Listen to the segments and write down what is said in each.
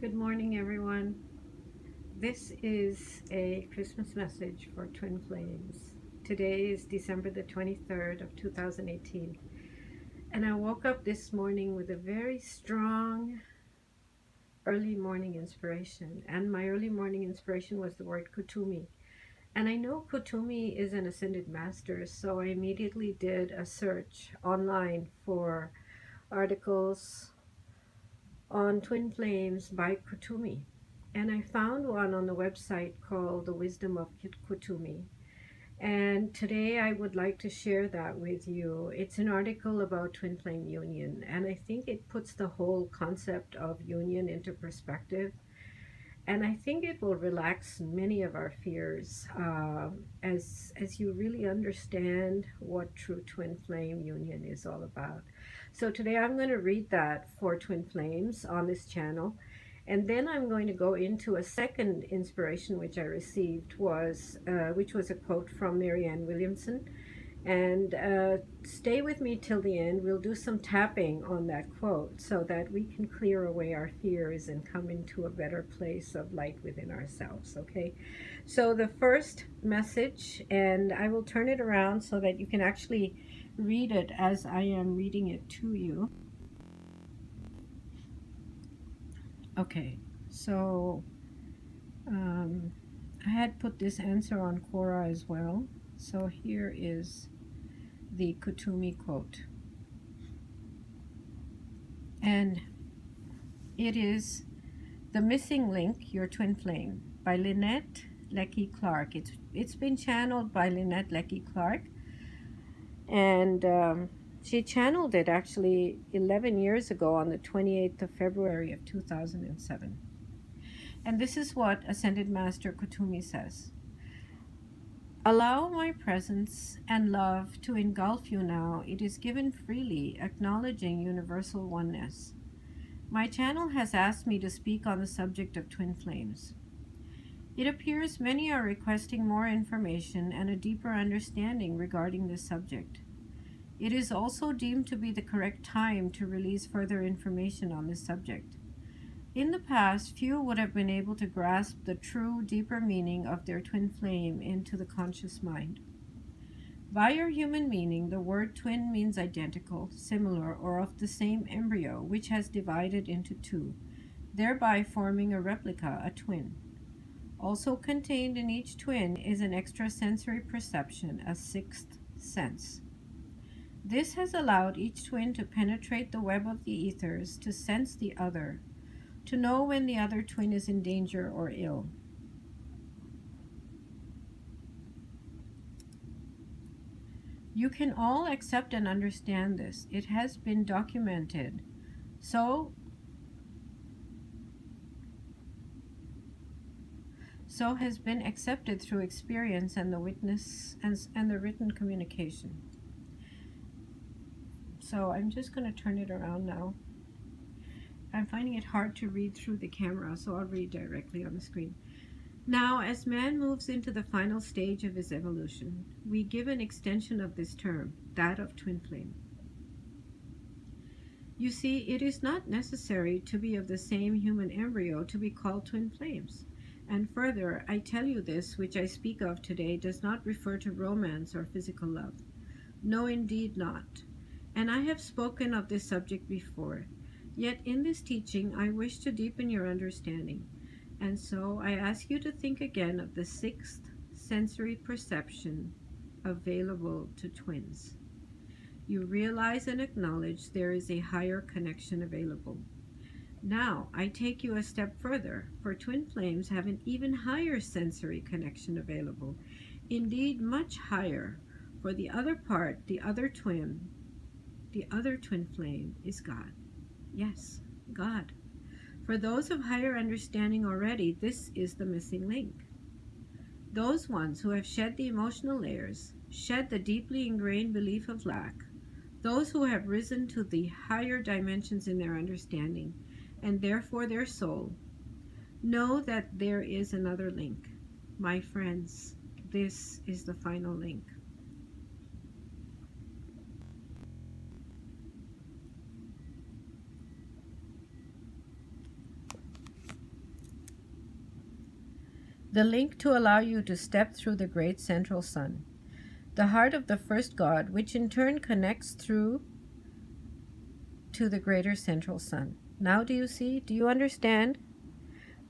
Good morning, everyone. This is a Christmas message for Twin Flames. Today is December the 23rd of 2018. And I woke up this morning with a very strong early morning inspiration. And my early morning inspiration was the word Kutumi. And I know Kutumi is an ascended master, so I immediately did a search online for articles on Twin Flames by Kutumi. And I found one on the website called The Wisdom of Kutumi. And today I would like to share that with you. It's an article about twin flame union, and I think it puts the whole concept of union into perspective. And I think it will relax many of our fears as you really understand what true twin flame union is all about. So today I'm going to read that for twin flames on this channel. And then I'm going to go into a second inspiration which I received, which was a quote from MWilliamson. And stay with me till the end. We'll do some tapping on that quote so that we can clear away our fears and come into a better place of light within ourselves, okay? So the first message, and I will turn it around so that you can actually read it as I am reading it to you. Okay, so I had put this answer on Quora as well. So here is the Kutumi quote. And it is The Missing Link, Your Twin Flame by Lynette Lecky Clark. It's been channeled by Lynette Lecky Clark. And she channeled it actually 11 years ago on the 28th of February of 2007. And this is what Ascended Master Kutumi says. Allow my presence and love to engulf you now. It is given freely, acknowledging universal oneness. My channel has asked me to speak on the subject of twin flames. It appears many are requesting more information and a deeper understanding regarding this subject. It is also deemed to be the correct time to release further information on this subject. In the past, few would have been able to grasp the true, deeper meaning of their twin flame into the conscious mind. By your human meaning, the word twin means identical, similar, or of the same embryo, which has divided into two, thereby forming a replica, a twin. Also contained in each twin is an extrasensory perception, a sixth sense. This has allowed each twin to penetrate the web of the ethers, to sense the other, to know when the other twin is in danger or ill. You can all accept and understand this. It has been documented. So has been accepted through experience and the witness and the written communication. So I'm just going to turn it around now. I'm finding it hard to read through the camera, so I'll read directly on the screen. Now, as man moves into the final stage of his evolution, we give an extension of this term, that of twin flame. You see, it is not necessary to be of the same human embryo to be called twin flames. And further, I tell you this, which I speak of today, does not refer to romance or physical love. No, indeed not. And I have spoken of this subject before. Yet in this teaching, I wish to deepen your understanding. And so I ask you to think again of the sixth sensory perception available to twins. You realize and acknowledge there is a higher connection available. Now, I take you a step further, for twin flames have an even higher sensory connection available. Indeed, much higher, for the other part, the other twin flame is God. Yes, God. For those of higher understanding already, this is the missing link. Those ones who have shed the emotional layers, shed the deeply ingrained belief of lack, those who have risen to the higher dimensions in their understanding, and therefore their soul, know that there is another link. My friends, this is the final link. the link to allow you to step through the great central sun, the heart of the first God, which in turn connects through to the greater central sun. Now do you see? Do you understand?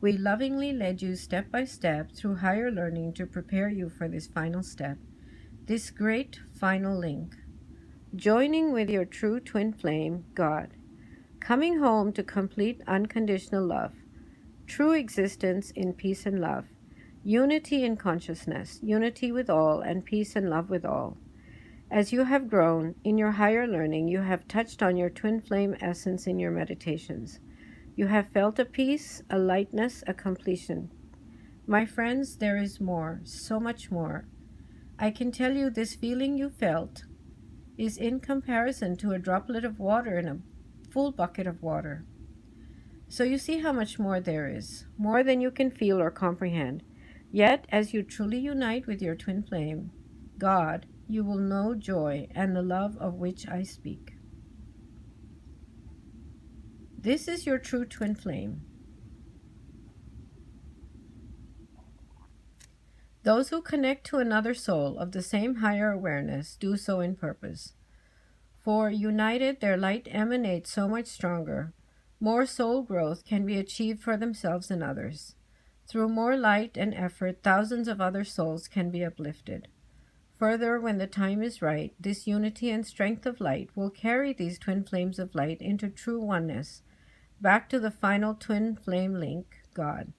We lovingly led you step by step through higher learning to prepare you for this final step, this great final link, joining with your true twin flame, God, coming home to complete unconditional love, true existence in peace and love, unity in consciousness, unity with all, and peace and love with all. As you have grown in your higher learning, you have touched on your twin flame essence in your meditations. You have felt a peace, a lightness, a completion. My friends, there is more, so much more. I can tell you this feeling you felt is in comparison to a droplet of water in a full bucket of water. So you see how much more there is, more than you can feel or comprehend. Yet, as you truly unite with your twin flame, God, you will know joy and the love of which I speak. This is your true twin flame. Those who connect to another soul of the same higher awareness do so in purpose. For united, their light emanates so much stronger. More soul growth can be achieved for themselves and others. Through more light and effort, thousands of other souls can be uplifted. Further, when the time is right, this unity and strength of light will carry these twin flames of light into true oneness, back to the final twin flame link, God.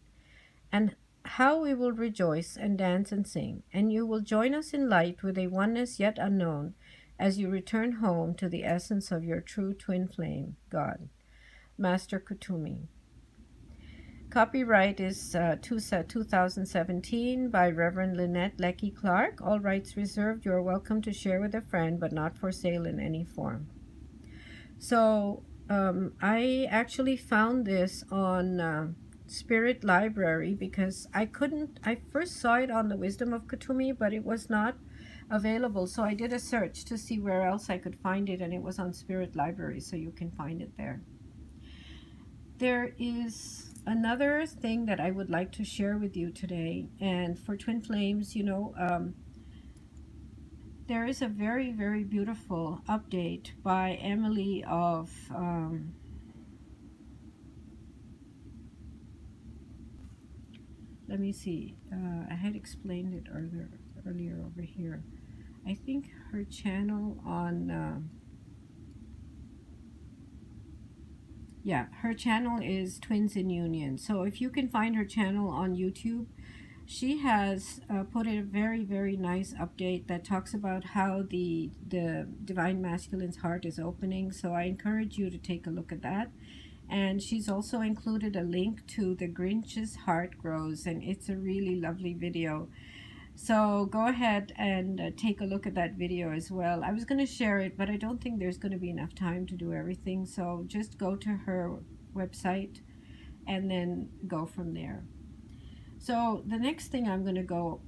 And how we will rejoice and dance and sing, and you will join us in light with a oneness yet unknown as you return home to the essence of your true twin flame, God. Master Kutumi. Copyright is 2017 by Reverend Lynette Leckie Clark. All rights reserved. You are welcome to share with a friend, but not for sale in any form. So I actually found this on Spirit Library because I first saw it on the Wisdom of Kutumi, but it was not available. So I did a search to see where else I could find it, and it was on Spirit Library, so you can find it there. There is another thing that I would like to share with you today, and for Twin Flames, there is a very, very beautiful update by Emily of let me see, I had explained it earlier over here. I think her channel on her channel is Twins in Union. So if you can find her channel on YouTube, she has put in a very, very nice update that talks about how the Divine Masculine's heart is opening. So I encourage you to take a look at that. And she's also included a link to The Grinch's Heart Grows, and it's a really lovely video. So go ahead and take a look at that video as well. I was going to share it, but I don't think there's going to be enough time to do everything. So just go to her website and then go from there. So the next thing I'm going to go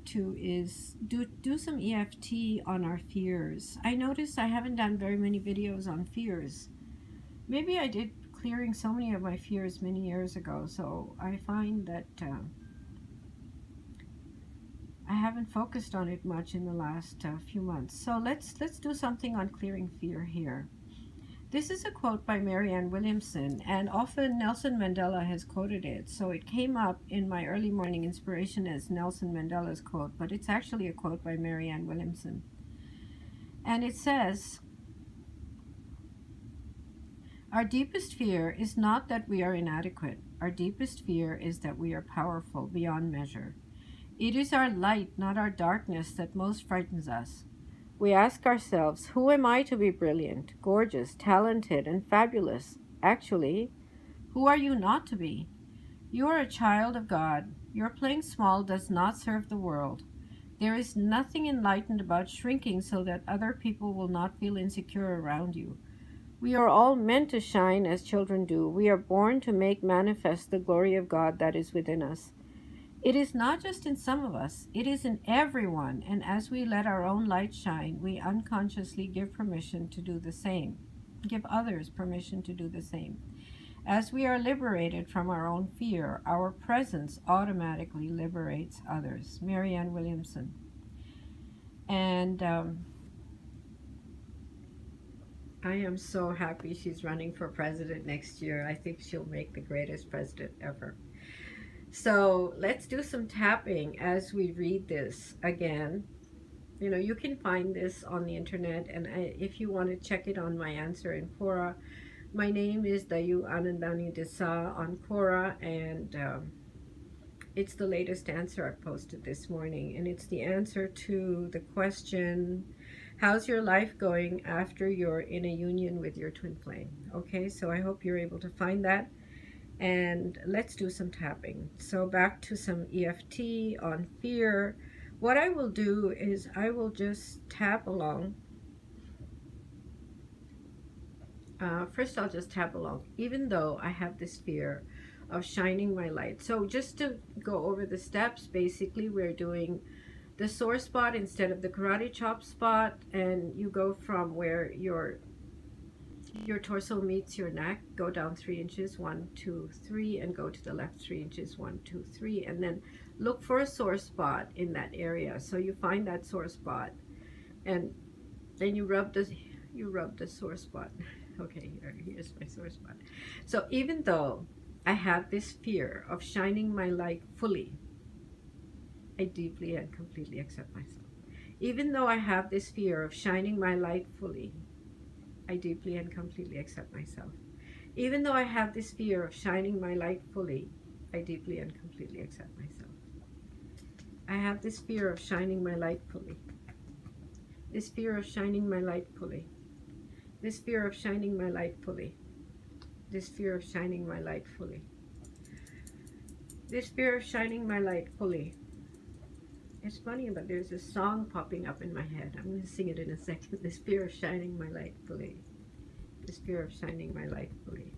to is do some EFT on our fears. I noticed I haven't done very many videos on fears. Maybe I did clearing so many of my fears many years ago, so I find that I haven't focused on it much in the last few months. So let's do something on clearing fear here. This is a quote by MWilliamson, and often Nelson Mandela has quoted it. So it came up in my early morning inspiration as Nelson Mandela's quote, but it's actually a quote by MWilliamson. And it says, "Our deepest fear is not that we are inadequate. Our deepest fear is that we are powerful beyond measure. It is our light, not our darkness, that most frightens us. We ask ourselves, who am I to be brilliant, gorgeous, talented, and fabulous? Actually, who are you not to be? You are a child of God. Your playing small does not serve the world. There is nothing enlightened about shrinking so that other people will not feel insecure around you. We are all meant to shine as children do. We are born to make manifest the glory of God that is within us. It is not just in some of us, it is in everyone, and as we let our own light shine, we unconsciously give permission to do the same. Give others permission to do the same. As we are liberated from our own fear, our presence automatically liberates others. MWilliamson. And I am so happy she's running for president next year. I think she'll make the greatest president ever. So let's do some tapping as we read this again. You know, you can find this on the internet, and if you want to check it on my answer in Quora, my name is Dayawanti Anandani D'Sa on Quora, and it's the latest answer I posted this morning, and it's the answer to the question, how's your life going after you're in a union with your twin flame? Okay, so I hope you're able to find that, and let's do some tapping. So back to some EFT on fear. What I will do is I will just tap along. First, I'll just tap along, even though I have this fear of shining my light. So just to go over the steps, basically we're doing the sore spot instead of the karate chop spot, and you go from where your torso meets your neck, go down 3 inches, 1, 2, 3, and go to the left 3 inches, 1, 2, 3, and then look for a sore spot in that area. So you find that sore spot, and then you rub the sore spot. Okay, here's my sore spot. So even though I have this fear of shining my light fully, I deeply and completely accept myself. Even though I have this fear of shining my light fully, I deeply and completely accept myself. Even though I have this fear of shining my light fully, I deeply and completely accept myself. I have this fear of shining my light fully. This fear of shining my light fully. This fear of shining my light fully. This fear of shining my light fully. This fear of shining my light fully. It's funny, but there's a song popping up in my head. I'm going to sing it in a second. This fear of shining my light fully. This fear of shining my light fully.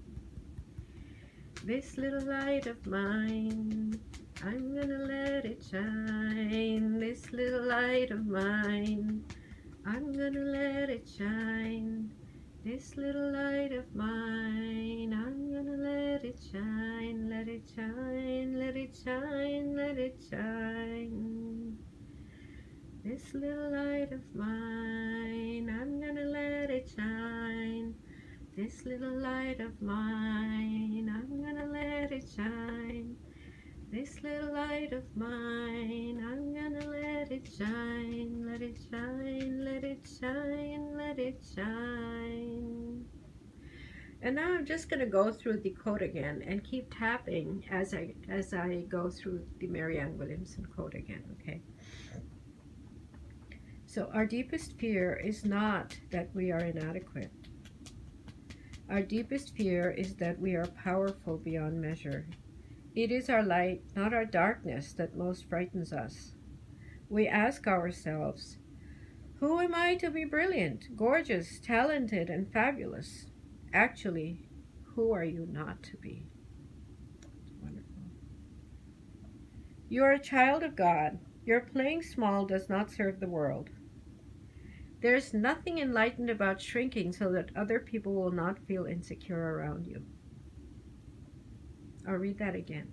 This little light of mine, I'm going to let it shine. This little light of mine, I'm going to let it shine. This little light of mine, I'm going to let it shine. Let it shine, let it shine, let it shine. This little light of mine, I'm gonna let it shine. This little light of mine, I'm gonna let it shine. This little light of mine, I'm gonna let it shine. Let it shine, let it shine, let it shine. And now I'm just gonna go through the quote again and keep tapping as I go through the MWilliamson quote again, okay? So our deepest fear is not that we are inadequate. Our deepest fear is that we are powerful beyond measure. It is our light, not our darkness, that most frightens us. We ask ourselves, who am I to be brilliant, gorgeous, talented, and fabulous? Actually, who are you not to be? Wonderful. You are a child of God. Your playing small does not serve the world. There is nothing enlightened about shrinking so that other people will not feel insecure around you. I'll read that again.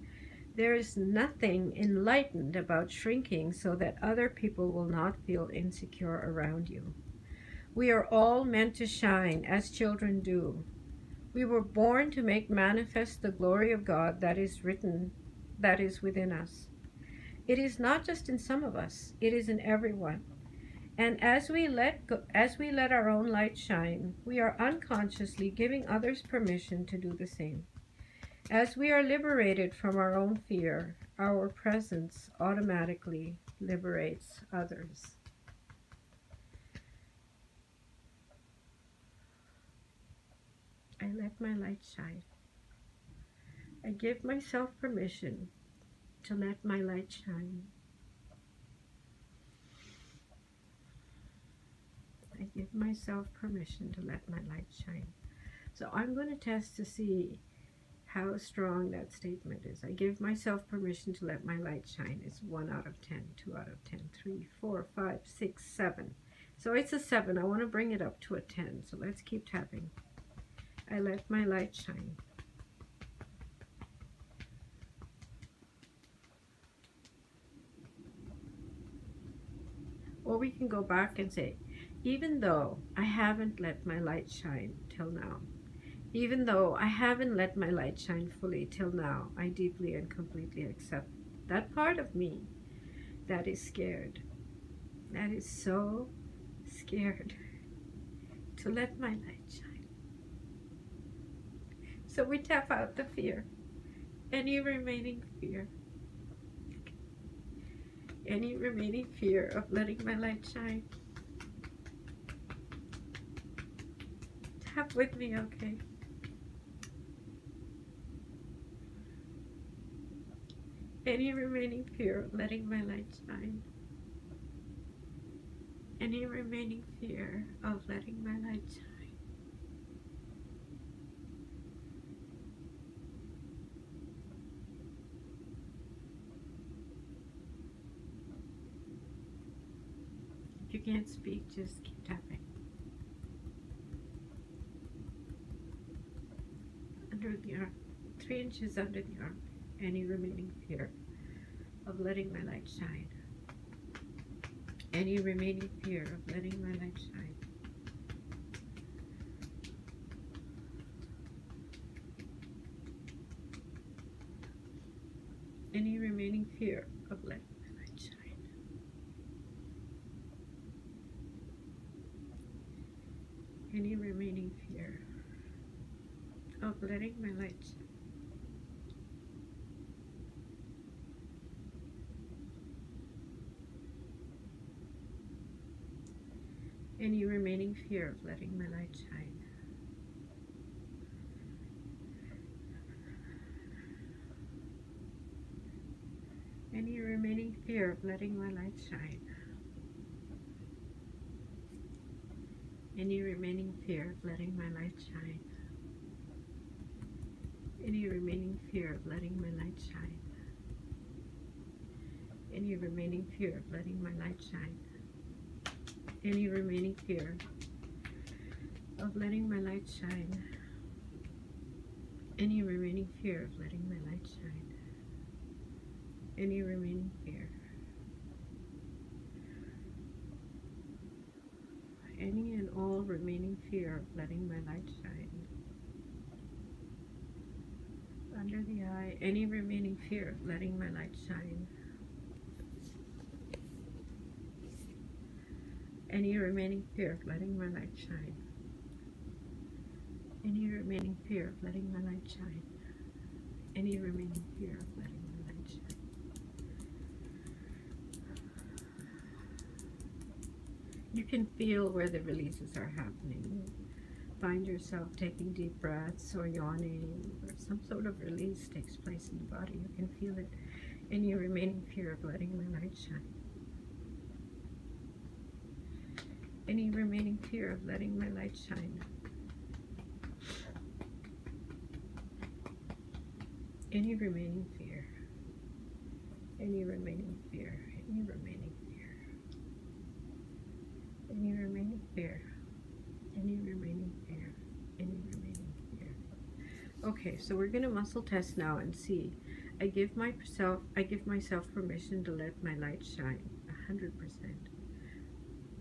There is nothing enlightened about shrinking so that other people will not feel insecure around you. We are all meant to shine as children do. We were born to make manifest the glory of God that is within us. It is not just in some of us, it is in everyone. And as we let our own light shine, we are unconsciously giving others permission to do the same. As we are liberated from our own fear, our presence automatically liberates others. I let my light shine. I give myself permission to let my light shine. I give myself permission to let my light shine. So I'm going to test to see how strong that statement is. I give myself permission to let my light shine. It's 1 out of 10, 2 out of 10, 3, 4, 5, 6, 7. So it's a 7. I want to bring it up to a 10. So let's keep tapping. I let my light shine. Or we can go back and say, even though I haven't let my light shine till now, even though I haven't let my light shine fully till now, I deeply and completely accept that part of me that is scared, that is so scared to let my light shine. So we tap out the fear, any remaining fear, any remaining fear of letting my light shine. Tap with me, okay? Any remaining fear of letting my light shine. Any remaining fear of letting my light shine. If you can't speak, just keep tapping. Under the arm, 3 inches under the arm, any remaining fear of letting my light shine. Any remaining fear of letting my light shine. Any remaining fear of letting my light shine. Any remaining fear of letting my light shine. Any remaining fear of letting my light shine. Any remaining fear of letting my light shine. Any remaining fear of letting my light shine. Any remaining fear of letting my light shine. Any remaining fear of letting my light shine. Any remaining fear of letting my light shine. Any remaining fear of letting my light shine. Any remaining fear. Any and all remaining fear of letting my light shine. Under the eye, any remaining fear of letting my light shine. Any remaining fear of letting my light shine. Any remaining fear of letting my light shine. Any remaining fear of letting my light shine. You can feel where the releases are happening. Find yourself taking deep breaths or yawning, or some sort of release takes place in the body. You can feel it. Any remaining fear of letting my light shine. Any remaining fear of letting my light shine. Any remaining fear. Any remaining fear. Any remaining fear. Any remaining fear. Any remaining fear. Any remaining fear. Okay, so we're going to muscle test now and see. I give myself permission to let my light shine 100%.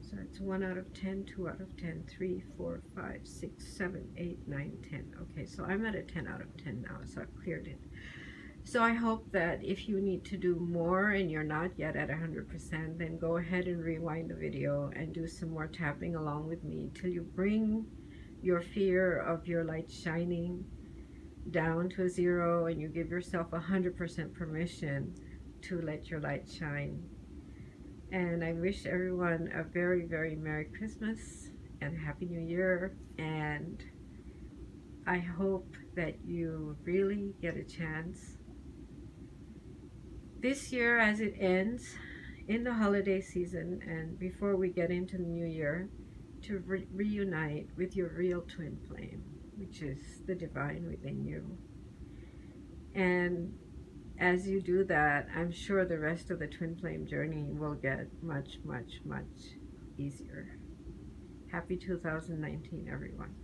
So it's 1 out of 10, 2 out of 10, 3, 4, 5, 6, 7, 8, 9, 10. Okay, so I'm at a 10 out of 10 now, so I've cleared it. So I hope that if you need to do more and you're not yet at 100%, then go ahead and rewind the video and do some more tapping along with me till you bring your fear of your light shining down to a 0 and you give yourself 100% permission to let your light shine. And I wish everyone a very, very Merry Christmas and Happy New Year. And I hope that you really get a chance this year as it ends in the holiday season and before we get into the new year to reunite with your real twin flame, which is the divine within you. And as you do that, I'm sure the rest of the twin flame journey will get much, much, much easier. Happy 2019, everyone.